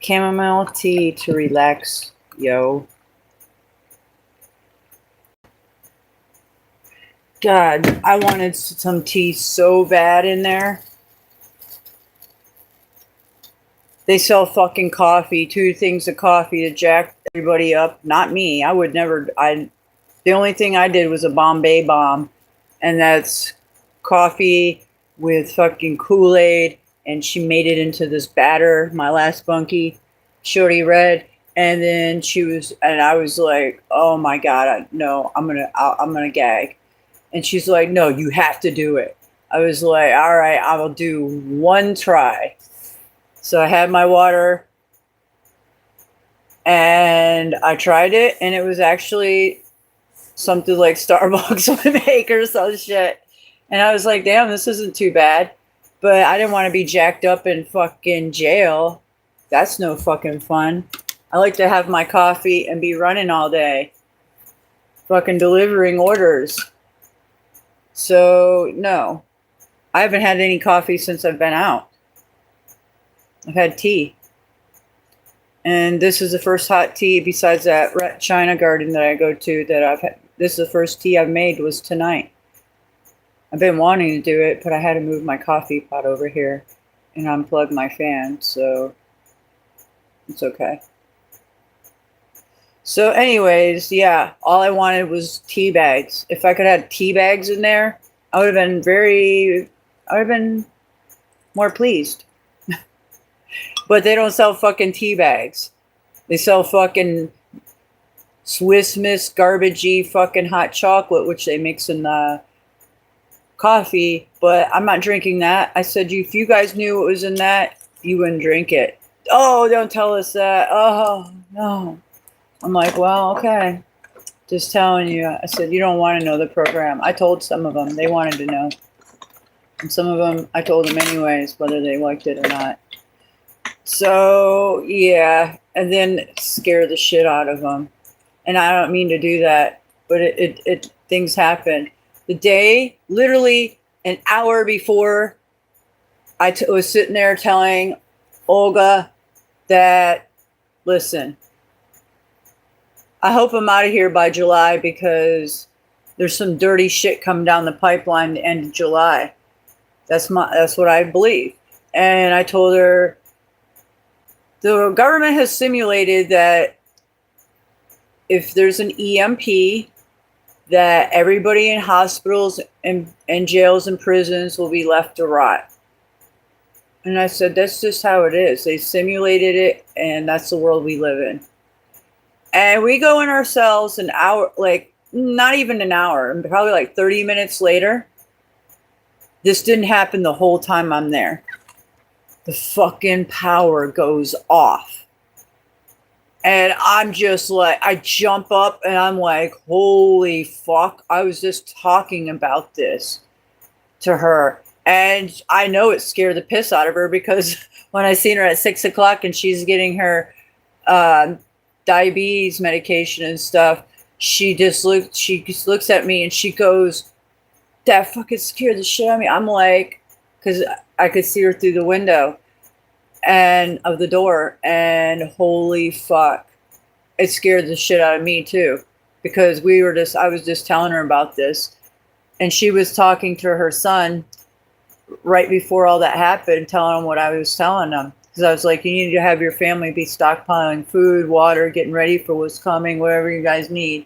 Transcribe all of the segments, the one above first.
Chamomile tea to relax, yo. God, I wanted some tea so bad in there. They sell fucking coffee, 2 things of coffee to jack everybody up. Not me. I would never. The only thing I did was a Bombay bomb, and that's coffee with fucking Kool-Aid, and she made it into this batter. My last bunkie, Shorty Red, and then I was like, oh my god, no, I'm gonna gag. And she's like, no, you have to do it. I was like, all right, I will do one try. So I had my water and I tried it, and it was actually something like Starbucks would make or some shit. And I was like, damn, this isn't too bad. But I didn't want to be jacked up in fucking jail. That's no fucking fun. I like to have my coffee and be running all day. Fucking delivering orders. So, no. I haven't had any coffee since I've been out. I've had tea. And this is the first hot tea besides that China garden that I go to that I've had. This is the first tea I've made was tonight. I've been wanting to do it, but I had to move my coffee pot over here and unplug my fan, so it's okay. So anyways, yeah, all I wanted was tea bags. If I could have tea bags in there, I would have been more pleased. But they don't sell fucking tea bags. They sell fucking Swiss Miss garbagey fucking hot chocolate, which they mix in the coffee, but I'm not drinking that. I said, if you guys knew what was in that, you wouldn't drink it. Oh, don't tell us that. Oh, no. I'm like, well, okay. Just telling you. I said, you don't want to know the program. I told some of them. They wanted to know. And some of them, I told them anyways, whether they liked it or not. So, yeah. And then scare the shit out of them. And I don't mean to do that, but things happen. The day, literally an hour before, I was sitting there telling Olga that, listen, I hope I'm out of here by July because there's some dirty shit coming down the pipeline the end of July. That's what I believe. And I told her, the government has simulated that if there's an EMP, that everybody in hospitals and jails and prisons will be left to rot. And I said, that's just how it is. They simulated it, and that's the world we live in. And we go in ourselves an hour, like not even an hour, probably like 30 minutes later. This didn't happen the whole time I'm there. The fucking power goes off. And I'm just like, I jump up and I'm like, holy fuck. I was just talking about this to her. And I know it scared the piss out of her because when I seen her at 6 o'clock and she's getting her diabetes medication and stuff, she just looks at me and she goes, that fucking scared the shit out of me. I'm like, because I could see her through the window and of the door, and holy fuck, it scared the shit out of me too, because I was just telling her about this, and she was talking to her son right before all that happened, telling him what I was telling them, because I was like, you need to have your family be stockpiling food, water, getting ready for what's coming, whatever you guys need.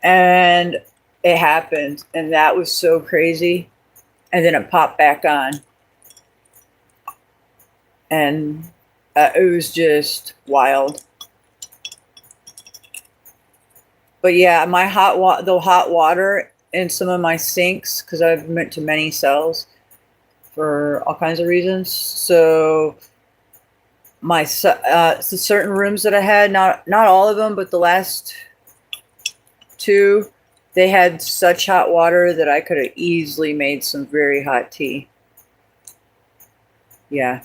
And it happened, and that was so crazy. And then it popped back on. And it was just wild. But yeah, the hot water in some of my sinks, because I've been to many cells for all kinds of reasons. So my certain rooms that I had, not all of them, but the last 2, they had such hot water that I could have easily made some very hot tea. Yeah.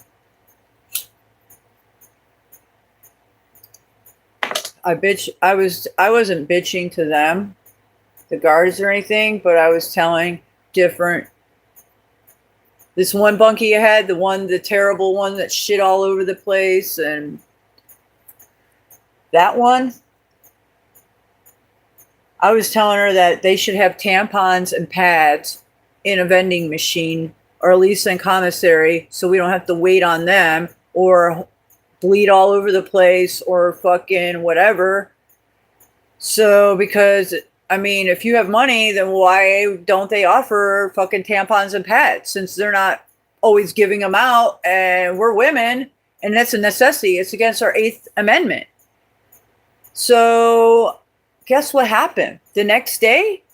I wasn't bitching to them, the guards or anything, but I was telling different. This one bunkie I had, the terrible one that shit all over the place, and That one, I was telling her that they should have tampons and pads in a vending machine, or at least in commissary, so we don't have to wait on them or bleed all over the place or fucking whatever. So, because, I mean, if you have money, then why don't they offer fucking tampons and pads, since they're not always giving them out, and we're women, and that's a necessity. It's against our 8th Amendment. So, guess what happened? The next day,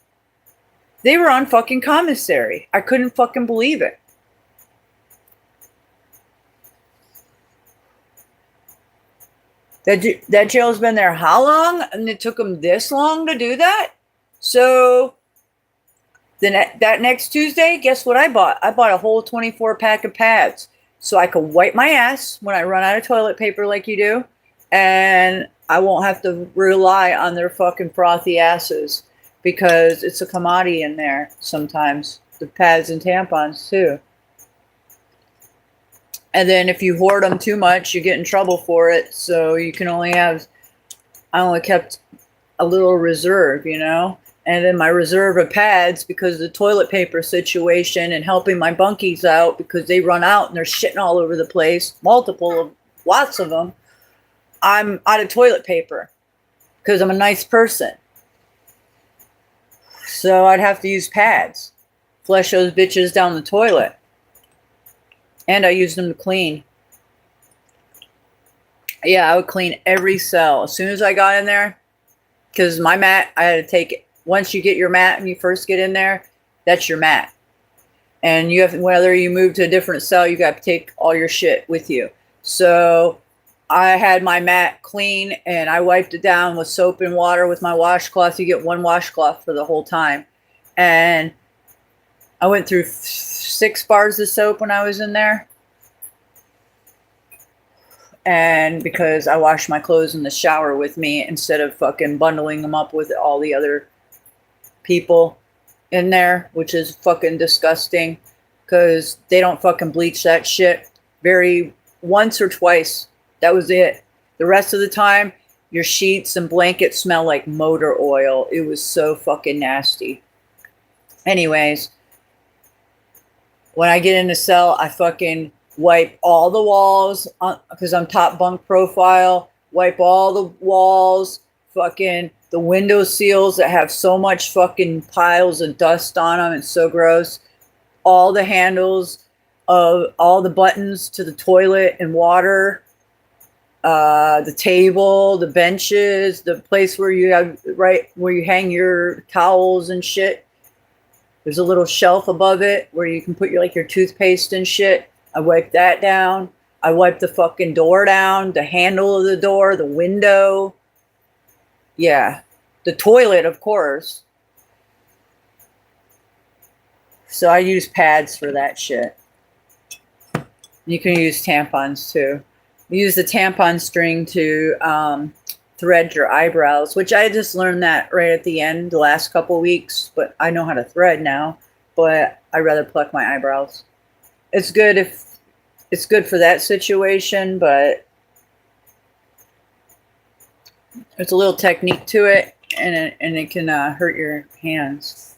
they were on fucking commissary. I couldn't fucking believe it. That jail's been there how long? And it took them this long to do that? So, that next Tuesday, guess what I bought? I bought a whole 24 pack of pads so I could wipe my ass when I run out of toilet paper like you do, and I won't have to rely on their fucking frothy asses, because it's a commodity in there sometimes. The pads and tampons too. And then if you hoard them too much, you get in trouble for it. So you can only have, I only kept a little reserve, you know? And then my reserve of pads, because of the toilet paper situation and helping my bunkies out because they run out and they're shitting all over the place, lots of them, I'm out of toilet paper because I'm a nice person. So I'd have to use pads, flush those bitches down the toilet. And I used them to clean. Yeah, I would clean every cell as soon as I got in there, because my mat, I had to take it. Once you get your mat and you first get in there, that's your mat. And you have, whether you move to a different cell, you got to take all your shit with you. So I had my mat clean and I wiped it down with soap and water with my washcloth. You get one washcloth for the whole time. And I went through 6 bars of soap when I was in there. And because I washed my clothes in the shower with me instead of fucking bundling them up with all the other people in there, which is fucking disgusting, because they don't fucking bleach that shit once or twice. That was it. The rest of the time, your sheets and blankets smell like motor oil. It was so fucking nasty. Anyways, when I get in the cell, I fucking wipe all the walls, because I'm top bunk profile, wipe all the walls, fucking the window seals that have so much fucking piles of dust on them. It's so gross. All the handles of all the buttons to the toilet and water, the table, the benches, the place where you hang your towels and shit. There's a little shelf above it where you can put your toothpaste and shit. I wipe that down. I wipe the fucking door down, the handle of the door, the window. Yeah. The toilet, of course. So I use pads for that shit. You can use tampons too. You use the tampon string to thread your eyebrows, which I just learned that right at the end, the last couple weeks. But I know how to thread now. But I'd rather pluck my eyebrows. It's good for that situation, but there's a little technique to it, and it can hurt your hands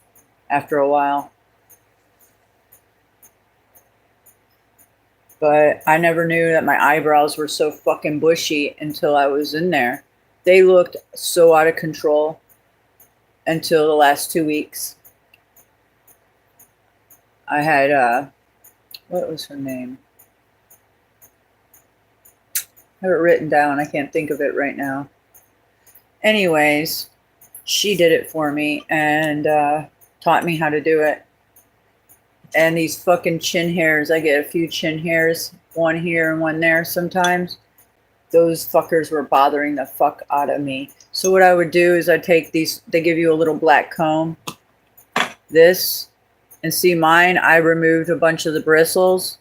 after a while. But I never knew that my eyebrows were so fucking bushy until I was in there. They looked so out of control until the last 2 weeks. I had, what was her name? I have it written down. I can't think of it right now. Anyways, she did it for me and taught me how to do it. And these fucking chin hairs, I get a few chin hairs, one here and one there sometimes. Those fuckers were bothering the fuck out of me. So what I would do is I'd take these, they give you a little black comb, this, and see mine, I removed a bunch of the bristles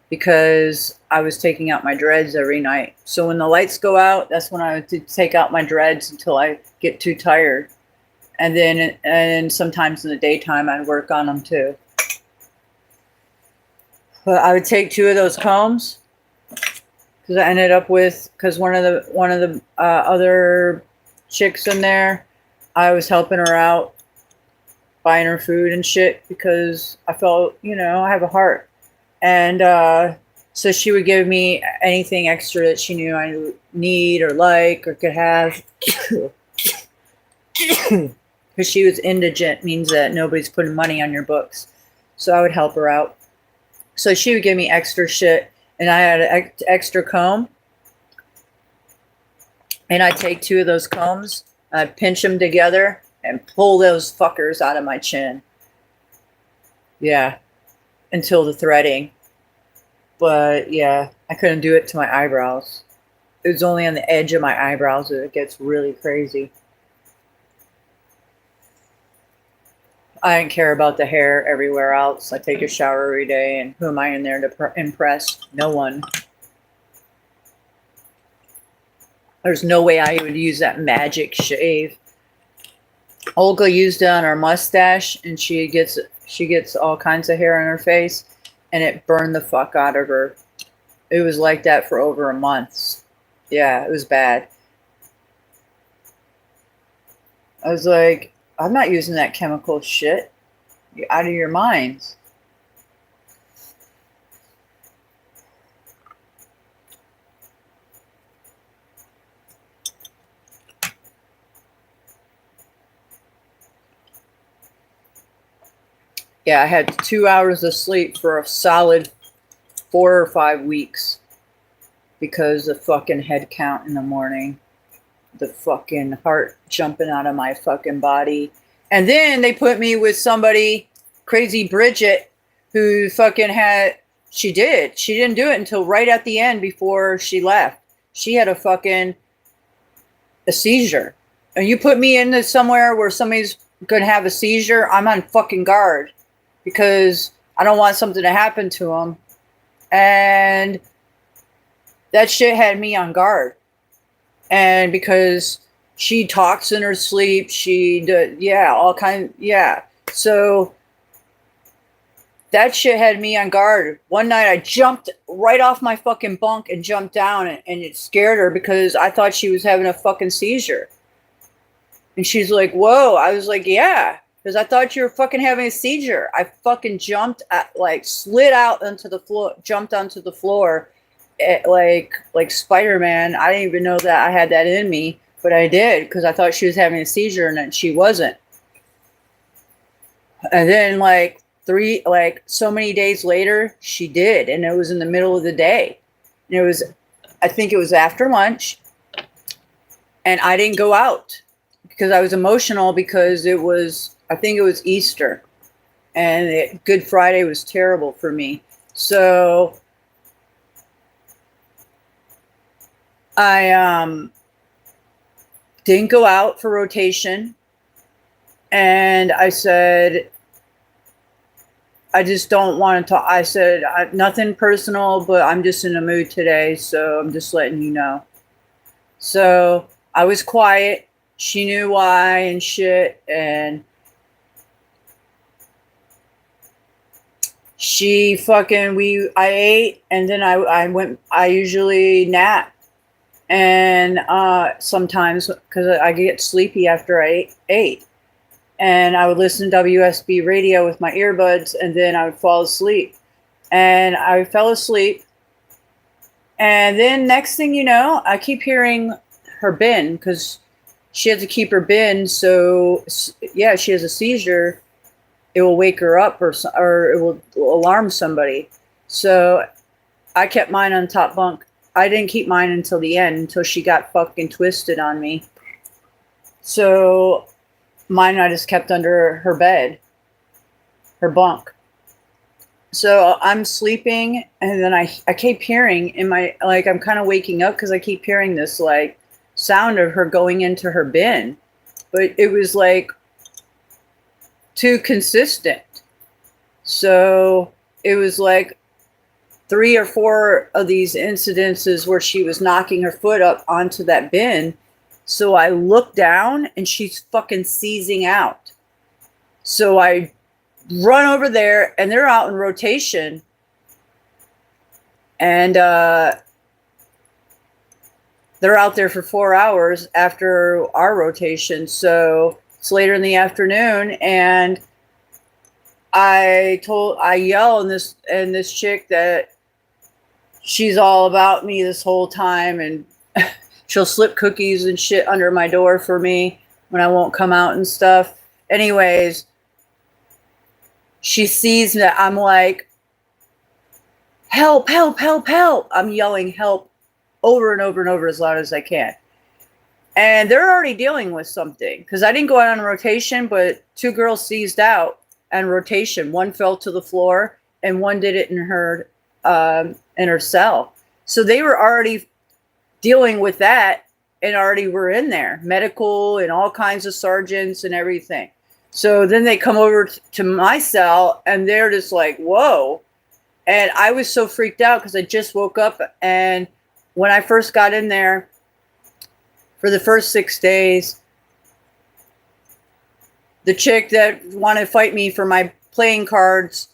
because I was taking out my dreads every night. So when the lights go out, that's when I would take out my dreads until I get too tired. And then sometimes in the daytime, I'd work on them too. But I would take 2 of those combs, because I ended up with, because one of the other chicks in there, I was helping her out, buying her food and shit because I felt, I have a heart. And so she would give me anything extra that she knew I would need or like or could have. Because she was indigent, means that nobody's putting money on your books. So I would help her out. So she would give me extra shit, and I had an extra comb. And I'd take two of those combs, I'd pinch them together, and pull those fuckers out of my chin. Yeah, until the threading. But yeah, I couldn't do it to my eyebrows. It was only on the edge of my eyebrows that it gets really crazy. I didn't care about the hair everywhere else. I take a shower every day, and who am I in there to impress? No one. There's no way I would use that magic shave. Olga used it on her mustache, and she gets all kinds of hair on her face, and it burned the fuck out of her. It was like that for over a month. Yeah, it was bad. I was like, I'm not using that chemical shit. You're out of your minds. Yeah, I had 2 hours of sleep for a solid 4 or 5 weeks because of fucking head count in the morning. The fucking heart jumping out of my fucking body. And then they put me with somebody, crazy Bridget, who fucking she didn't do it until right at the end before she left. She had a seizure. And you put me into somewhere where somebody's going to have a seizure, I'm on fucking guard because I don't want something to happen to them. And that shit had me on guard. And because she talks in her sleep, all kinds, yeah. So that shit had me on guard. One night I jumped right off my fucking bunk and jumped down, and it scared her because I thought she was having a fucking seizure. And she's like, whoa. I was like, yeah, because I thought you were fucking having a seizure. I fucking jumped, slid out onto the floor, jumped onto the floor. Like Spider-Man. I didn't even know that I had that in me, but I did because I thought she was having a seizure and she wasn't. And then so many days later, she did, and it was in the middle of the day. And I think it was after lunch, and I didn't go out because I was emotional because I think it was Easter, and Good Friday was terrible for me. So I didn't go out for rotation, and I said, I just don't want to talk. I said, nothing personal, but I'm just in a mood today, so I'm just letting you know. So I was quiet. She knew why and shit, and I ate, and then I usually nap. And sometimes, because I get sleepy after I ate, and I would listen to WSB radio with my earbuds, and then I would fall asleep. And I fell asleep, and then next thing you know, I keep hearing her bin, because she had to keep her bin. So yeah, she has a seizure. It will wake her up, or it will alarm somebody. So I kept mine on top bunk. I didn't keep mine until the end, until she got fucking twisted on me. So mine I just kept under her bed, her bunk. So I'm sleeping, and then I keep hearing in my, I'm kind of waking up because I keep hearing this sound of her going into her bin. But it was too consistent. So it was 3 or 4 of these incidences where she was knocking her foot up onto that bin. So I look down, and she's fucking seizing out. So I run over there, and they're out in rotation. And they're out there for 4 hours after our rotation. So it's later in the afternoon, and I yell and this chick that she's all about me this whole time, and she'll slip cookies and shit under my door for me when I won't come out and stuff. Anyways, she sees that I'm like, help, help, help, help. I'm yelling help over and over and over as loud as I can. And they're already dealing with something because I didn't go out on rotation, but 2 girls seized out on rotation. One fell to the floor and one did it in her cell. So they were already dealing with that and already were in there, medical and all kinds of sergeants and everything. So then they come over to my cell and they're just like, whoa. And I was so freaked out because I just woke up. And when I first got in there for the first 6 days, the chick that wanted to fight me for my playing cards,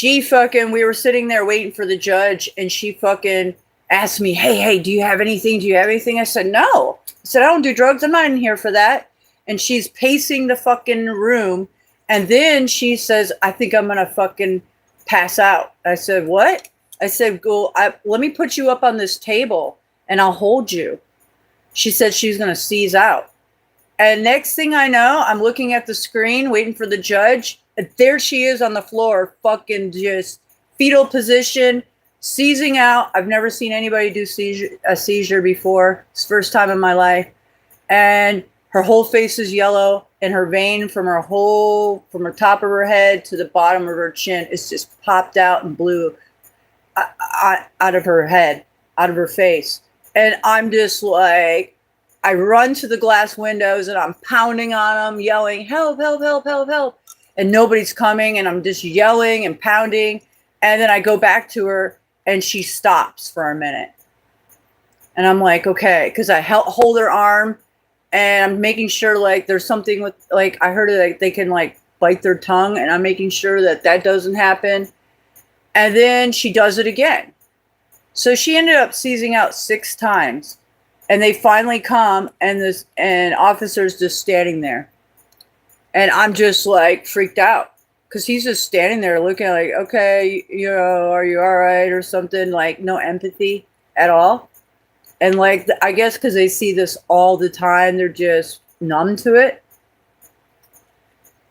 we were sitting there waiting for the judge, and she fucking asked me, hey, do you have anything? Do you have anything? I said, no. I said, I don't do drugs. I'm not in here for that. And she's pacing the fucking room. And then she says, I think I'm going to fucking pass out. I said, what? I said, let me put you up on this table and I'll hold you. She said she's going to seize out. And next thing I know, I'm looking at the screen, waiting for the judge. And there she is on the floor, fucking just fetal position, seizing out. I've never seen anybody do a seizure before. It's the first time in my life. And her whole face is yellow, and her vein from her top of her head to the bottom of her chin is just popped out and blew out of her head, out of her face. And I'm just like, I run to the glass windows and I'm pounding on them, yelling, help, help, help, help, help. And nobody's coming, and I'm just yelling and pounding. And then I go back to her and she stops for a minute. And I'm like, okay, because I hold her arm and I'm making sure like there's something with, like, I heard that they can like bite their tongue, and I'm making sure that doesn't happen. And then she does it again. So she ended up seizing out 6 times. And they finally come, and officer's just standing there. And I'm just like freaked out because he's just standing there looking like, okay, are you all right or something? Like no empathy at all. And like, I guess because they see this all the time, they're just numb to it.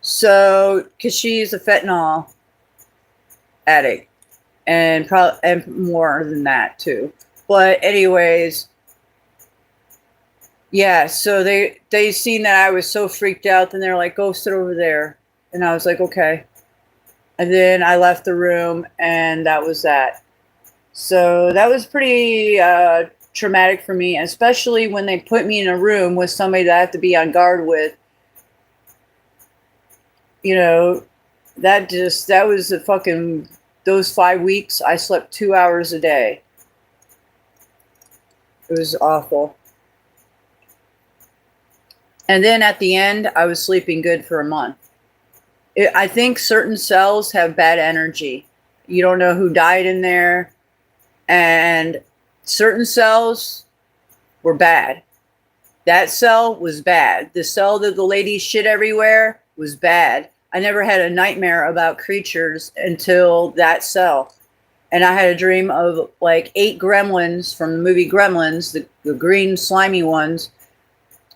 So, because she's a fentanyl addict and more than that too. But anyways, yeah, so they seen that I was so freaked out, then they're like, go sit over there. And I was like, okay. And then I left the room, and that was that. So that was pretty traumatic for me, especially when they put me in a room with somebody that I have to be on guard with. That was a fucking, those 5 weeks, I slept 2 hours a day. It was awful. And then at the end, I was sleeping good for a month. I think certain cells have bad energy. You don't know who died in there. And certain cells were bad. That cell was bad. The cell that the lady shit everywhere was bad. I never had a nightmare about creatures until that cell. And I had a dream of like 8 gremlins from the movie Gremlins, the green slimy ones,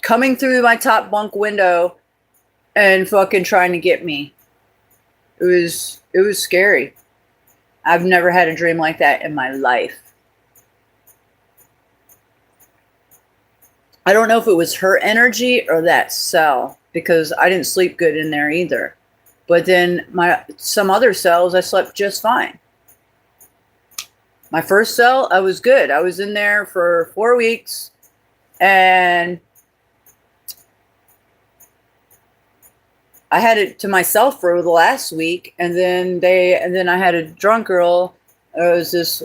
coming through my top bunk window and fucking trying to get me. It was scary. I've never had a dream like that in my life. I don't know if it was her energy or that cell, because I didn't sleep good in there either. But then some other cells, I slept just fine. My first cell, I was good. I was in there for 4 weeks, and I had it to myself for the last week, and then I had a drunk girl. It was this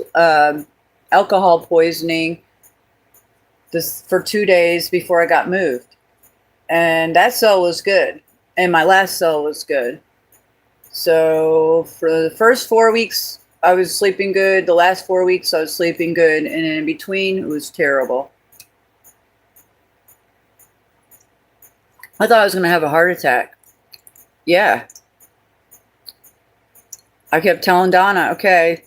alcohol poisoning for 2 days before I got moved, and that cell was good, and my last cell was good. So for the first 4 weeks, I was sleeping good. The last 4 weeks, I was sleeping good, and in between, it was terrible. I thought I was going to have a heart attack. Yeah. I kept telling Donna, okay,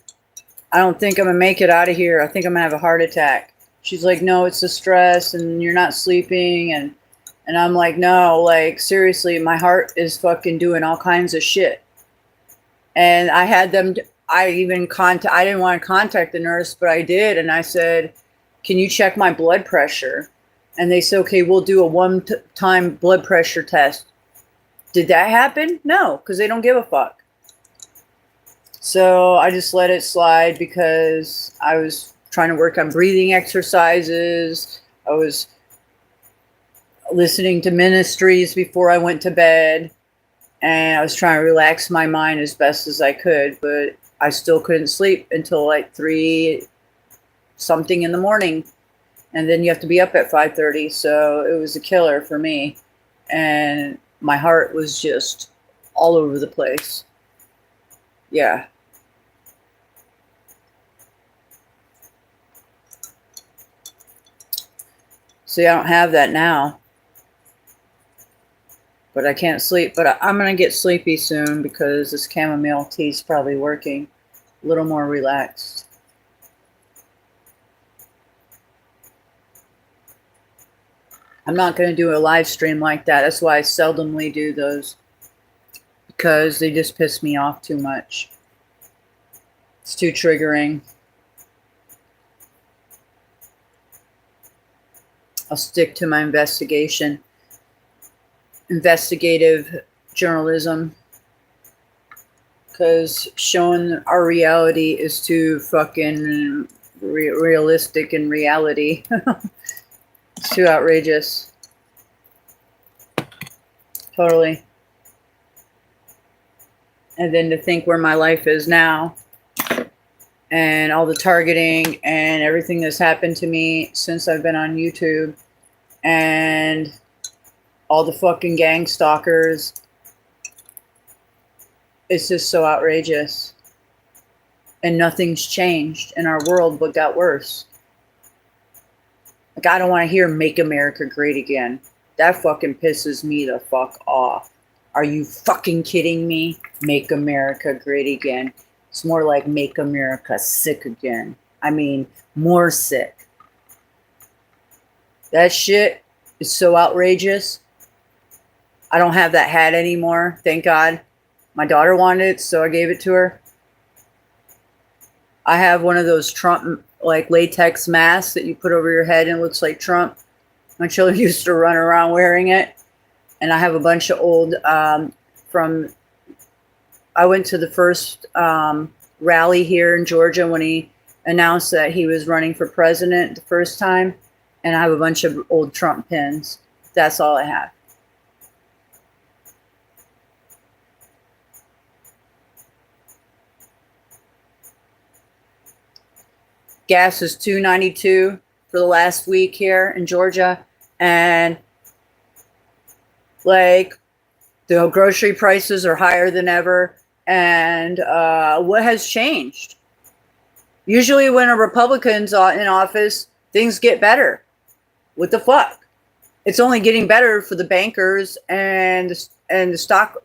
I don't think I'm going to make it out of here. I think I'm going to have a heart attack. She's like, no, it's the stress and you're not sleeping. And I'm like, no, like, seriously, my heart is fucking doing all kinds of shit. And I had them, I didn't want to contact the nurse, but I did. And I said, can you check my blood pressure? And they said, okay, we'll do a one-time blood pressure test. Did that happen? No, because they don't give a fuck. So I just let it slide because I was trying to work on breathing exercises. I was listening to ministries before I went to bed. And I was trying to relax my mind as best as I could. But I still couldn't sleep until like 3 something in the morning. And then you have to be up at 5:30. So it was a killer for me. And my heart was just all over the place. Yeah. See, I don't have that now. But I can't sleep. But I'm going to get sleepy soon because this chamomile tea is probably working. A little more relaxed. I'm not going to do a live stream like that. That's why I seldomly do those. Because they just piss me off too much. It's too triggering. I'll stick to my investigative journalism. Because showing our reality is too fucking realistic in reality. It's too outrageous. Totally. And then to think where my life is now. And all the targeting and everything that's happened to me since I've been on YouTube. And all the fucking gang stalkers. It's just so outrageous. And nothing's changed in our world but got worse. Like, I don't want to hear "Make America Great Again." That fucking pisses me the fuck off. Are you fucking kidding me? Make America great again. It's more like make America sick again. I mean, more sick. That shit is so outrageous. I don't have that hat anymore, thank God. My daughter wanted it, so I gave it to her. I have one of those Trump, like, latex masks that you put over your head and it looks like Trump. My children used to run around wearing it. And I have a bunch of old I went to the first rally here in Georgia when he announced that he was running for president the first time. And I have a bunch of old Trump pins. That's all I have. Gas is $2.92 for the last week here in Georgia. And like, the grocery prices are higher than ever. And what has changed? Usually when a Republican's in office, things get better. What the fuck? It's only getting better for the bankers and the stock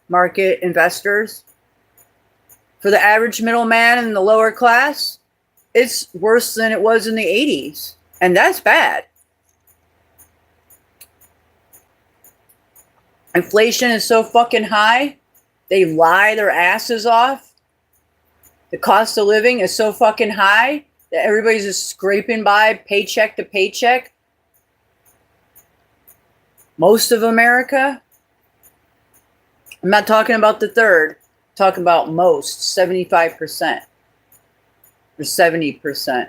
market investors. For the average middleman and the lower class, it's worse than it was in the 80s. And that's bad. Inflation is so fucking high. They lie their asses off. The cost of living is so fucking high that everybody's just scraping by paycheck to paycheck. Most of America. I'm not talking about the third. I'm talking about most, 75% or 70%.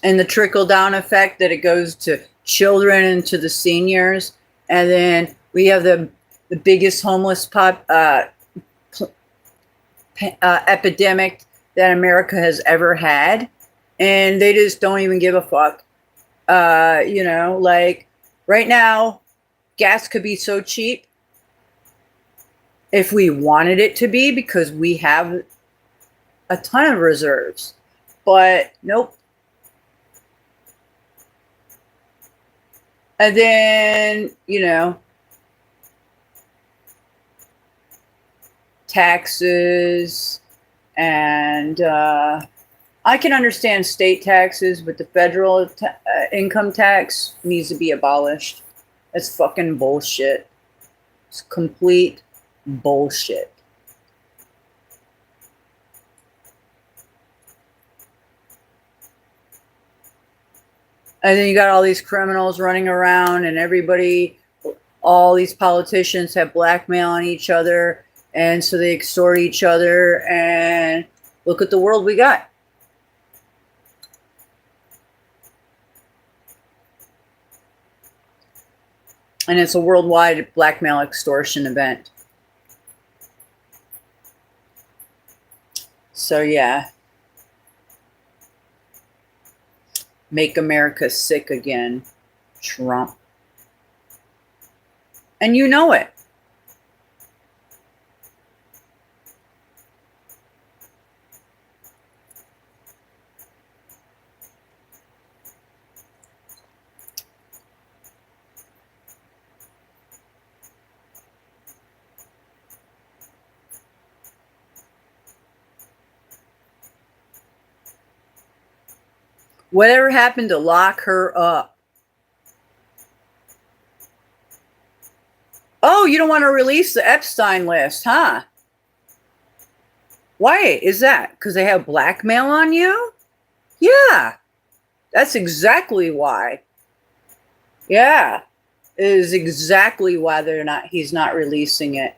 And the trickle-down effect that it goes to children and to the seniors. And then we have the biggest homeless epidemic that America has ever had. And they just don't even give a fuck. You know, like right now, gas could be so cheap if we wanted it to be because we have a ton of reserves. But nope. And then, taxes and I can understand state taxes, but the federal income tax needs to be abolished. That's fucking bullshit. It's complete bullshit. And then you got all these criminals running around, and all these politicians have blackmail on each other, and so they extort each other, and look at the world we got. And it's a worldwide blackmail extortion event. So yeah. Make America sick again, Trump. And you know it. Whatever happened to lock her up? Oh, you don't want to release the Epstein list, huh? Why is that? Because they have blackmail on you? Yeah, that's exactly why. Yeah, it is exactly why he's not releasing it.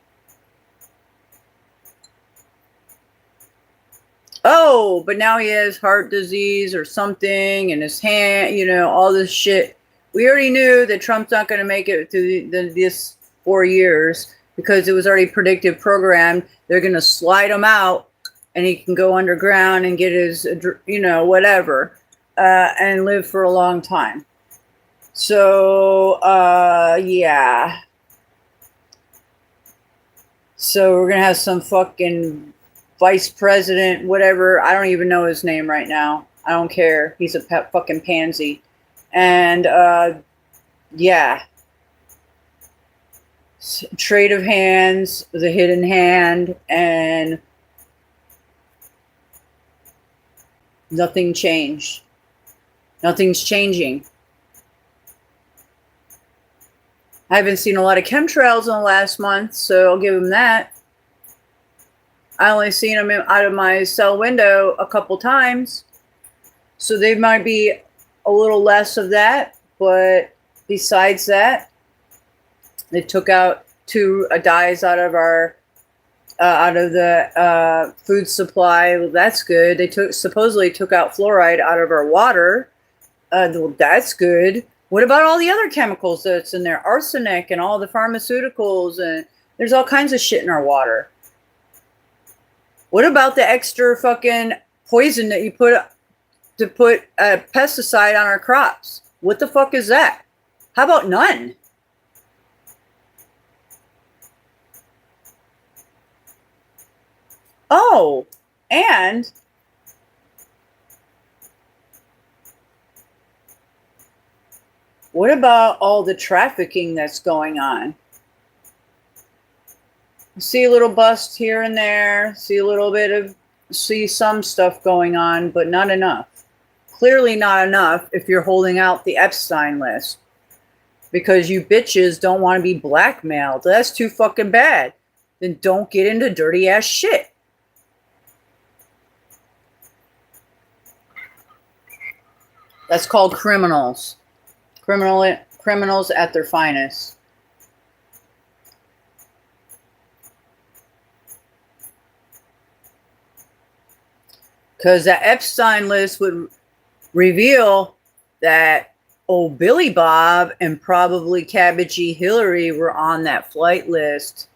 Oh, but now he has heart disease or something in his hand, all this shit. We already knew that Trump's not going to make it through this 4 years because it was already predicted, programmed. They're going to slide him out and he can go underground and get his, whatever, and live for a long time. So, yeah. So we're going to have some fucking vice president, whatever. I don't even know his name right now. I don't care. He's a fucking pansy. And, yeah. Trade of hands, the hidden hand, and nothing changed. Nothing's changing. I haven't seen a lot of chemtrails in the last month, so I'll give him that. I only seen them out of my cell window a couple times. So they might be a little less of that. But besides that, they took out 2 dyes out of the food supply. Well, that's good. They supposedly took out fluoride out of our water. Well, that's good. What about all the other chemicals that's in there? Arsenic and all the pharmaceuticals, and there's all kinds of shit in our water. What about the extra fucking poison that you put a pesticide on our crops? What the fuck is that? How about none? Oh, and what about all the trafficking that's going on? See a little bust here and there, see some stuff going on, but not enough. Clearly not enough if you're holding out the Epstein list. Because you bitches don't want to be blackmailed. That's too fucking bad. Then don't get into dirty ass shit. That's called criminals. Criminals at their finest. Because that Epstein list would reveal that old Billy Bob and probably Cabbagey Hillary were on that flight list.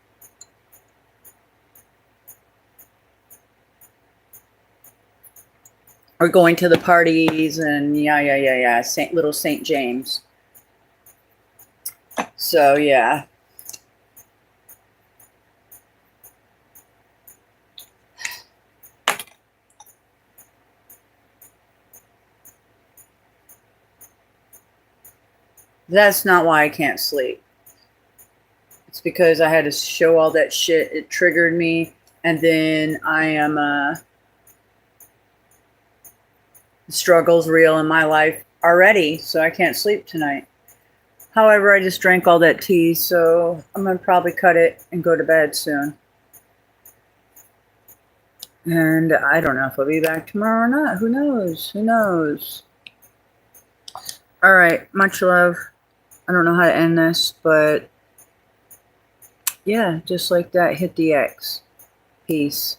Or going to the parties and little St. James. So, yeah. That's not why I can't sleep. It's because I had to show all that shit. It triggered me. And then I am, the struggle's real in my life already. So I can't sleep tonight. However, I just drank all that tea. So I'm going to probably cut it and go to bed soon. And I don't know if I'll be back tomorrow or not. Who knows? Who knows? All right. Much love. I don't know how to end this, but yeah, just like that, hit the X. Peace.